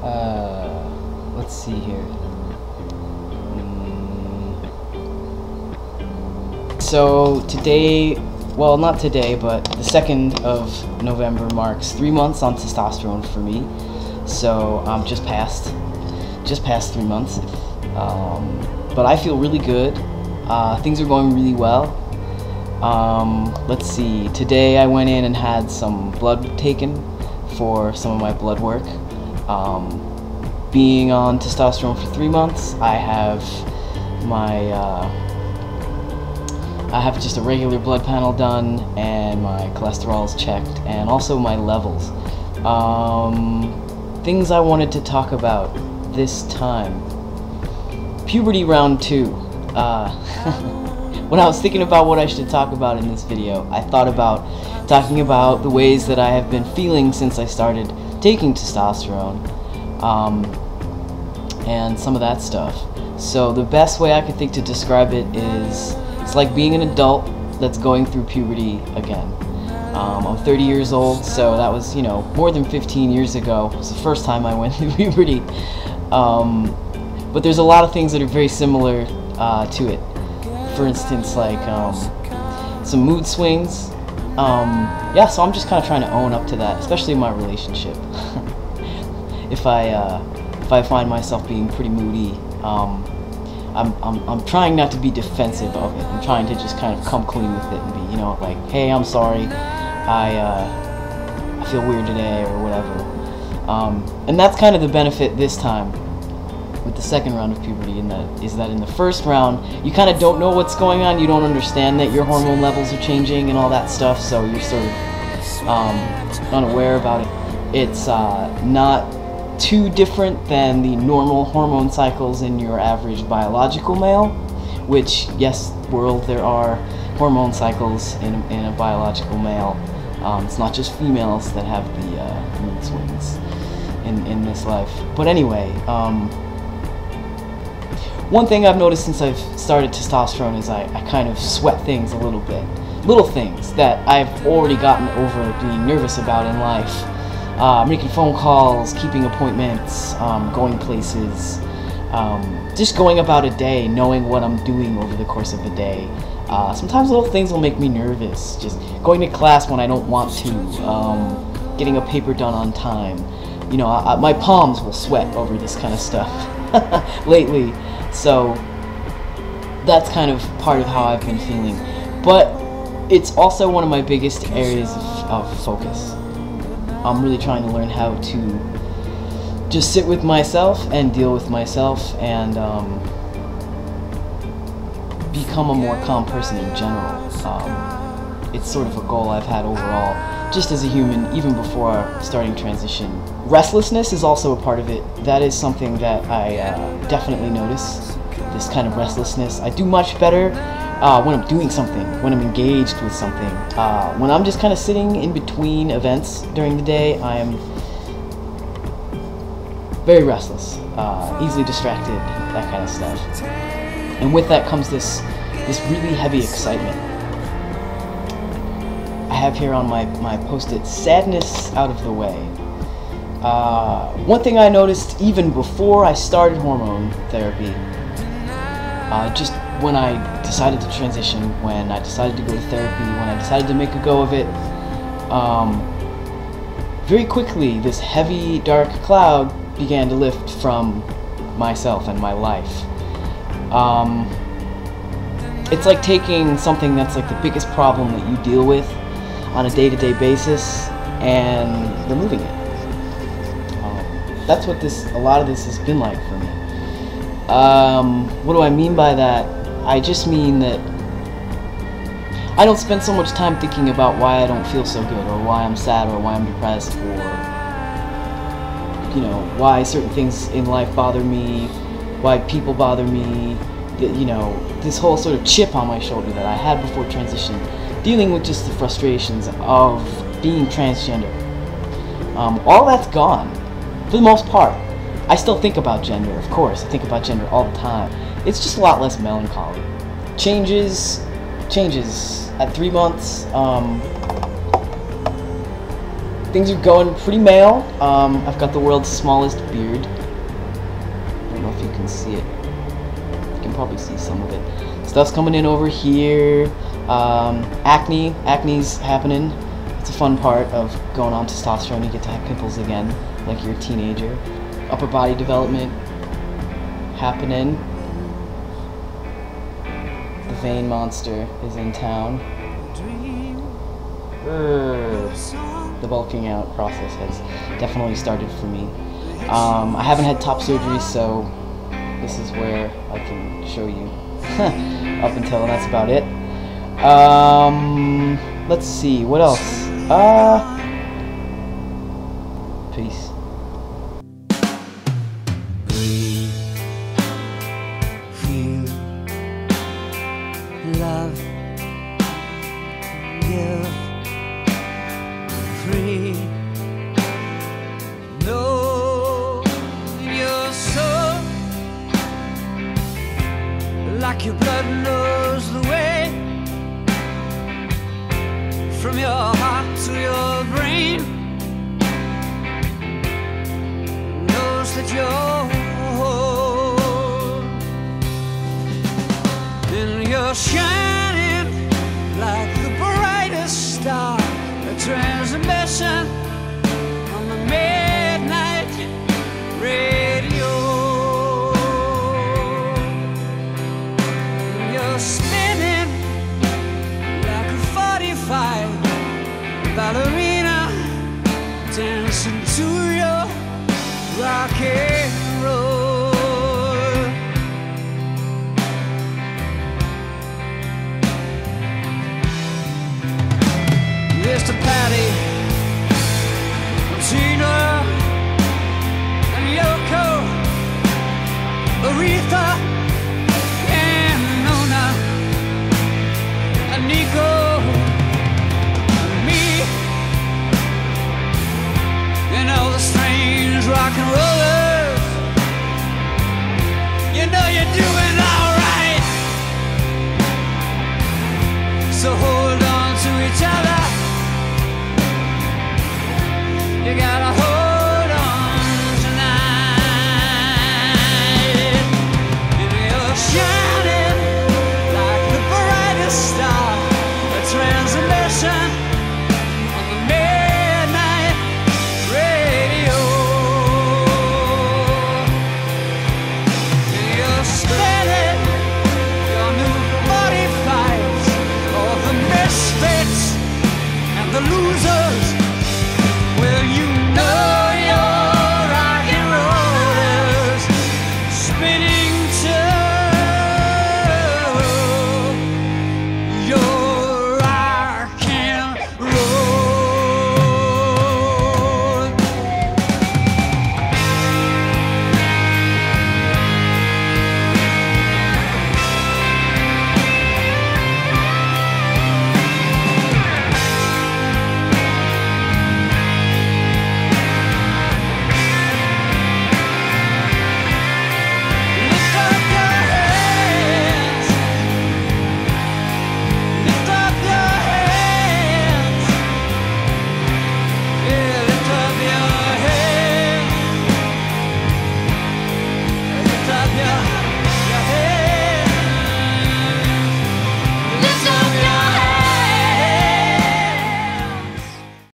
Let's see here. So today, well, not today, but the 2nd of November marks 3 months on testosterone for me. So just past 3 months. But I feel really good. Things are going really well. Let's see. Today I went in and had some blood taken for some of my blood work. Being on testosterone for 3 months, I have just a regular blood panel done, and my cholesterol is checked, and also my levels. Things I wanted to talk about this time. Puberty round 2. When I was thinking about what I should talk about in this video, I thought about talking about the ways that I have been feeling since I started taking testosterone, and some of that stuff. So the best way I could think to describe it is, it's like being an adult that's going through puberty again. I'm 30 years old, so that was, more than 15 years ago. It was the first time I went through puberty. But there's a lot of things that are very similar to it. For instance, like some mood swings. Yeah, so I'm just kind of trying to own up to that, especially in my relationship. If I find myself being pretty moody, I'm trying not to be defensive of it. I'm trying to just kind of come clean with it and be, like, hey, I'm sorry, I feel weird today, or whatever. And that's kind of the benefit this time with the second round of puberty, is that in the first round, you kind of don't know what's going on. You don't understand that your hormone levels are changing and all that stuff, so you're sort of unaware about it. It's not too different than the normal hormone cycles in your average biological male, which, yes, world, there are hormone cycles in a biological male. It's not just females that have the mood swings in this life. But anyway, one thing I've noticed since I've started testosterone is I kind of sweat things a little bit. Little things that I've already gotten over being nervous about in life. Making phone calls, keeping appointments, going places, just going about a day, knowing what I'm doing over the course of the day. Sometimes little things will make me nervous, just going to class when I don't want to, getting a paper done on time. My palms will sweat over this kind of stuff lately, so that's kind of part of how I've been feeling. But it's also one of my biggest areas of focus. I'm really trying to learn how to just sit with myself and deal with myself, and become a more calm person in general. It's sort of a goal I've had overall, just as a human, even before starting transition. Restlessness is also a part of it. That is something that I definitely notice, this kind of restlessness. I do much better when I'm doing something, when I'm engaged with something. When I'm just kind of sitting in between events during the day, I am very restless, easily distracted, that kind of stuff. And with that comes this really heavy excitement. I have here on my post-it, sadness out of the way. One thing I noticed even before I started hormone therapy, just when I decided to transition, when I decided to go to therapy, when I decided to make a go of it, very quickly this heavy, dark cloud began to lift from myself and my life. It's like taking something that's like the biggest problem that you deal with on a day-to-day basis and removing it. That's what a lot of this has been like for me. What do I mean by that? I just mean that I don't spend so much time thinking about why I don't feel so good, or why I'm sad, or why I'm depressed, or why certain things in life bother me, why people bother me. This whole sort of chip on my shoulder that I had before transition, dealing with just the frustrations of being transgender. All that's gone, for the most part. I still think about gender, of course. I think about gender all the time. It's just a lot less melancholy. Changes. At 3 months, things are going pretty male. I've got the world's smallest beard. I don't know if you can see it. You can probably see some of it. Stuff's coming in over here. Acne's happening. It's a fun part of going on testosterone. You get to have pimples again, like you're a teenager. Upper body development happening. The vein monster is in town. The bulking out process has definitely started for me. I haven't had top surgery, so this is where I can show you. Up until that's about it. Let's see, what else? Peace. Breathe, feel, love, give, free. Know your soul, like your blood knows the way, from your heart to your brain, knows that you're whole. And you're shining like the brightest star, a transmission on the midnight radio. And you're spinning like a 45 ballerina, dancing to your rock and roll. Mr. Patty, Tina, and Yoko, Aretha, and Nona, and Nico, and me, and all the strange rock and roll.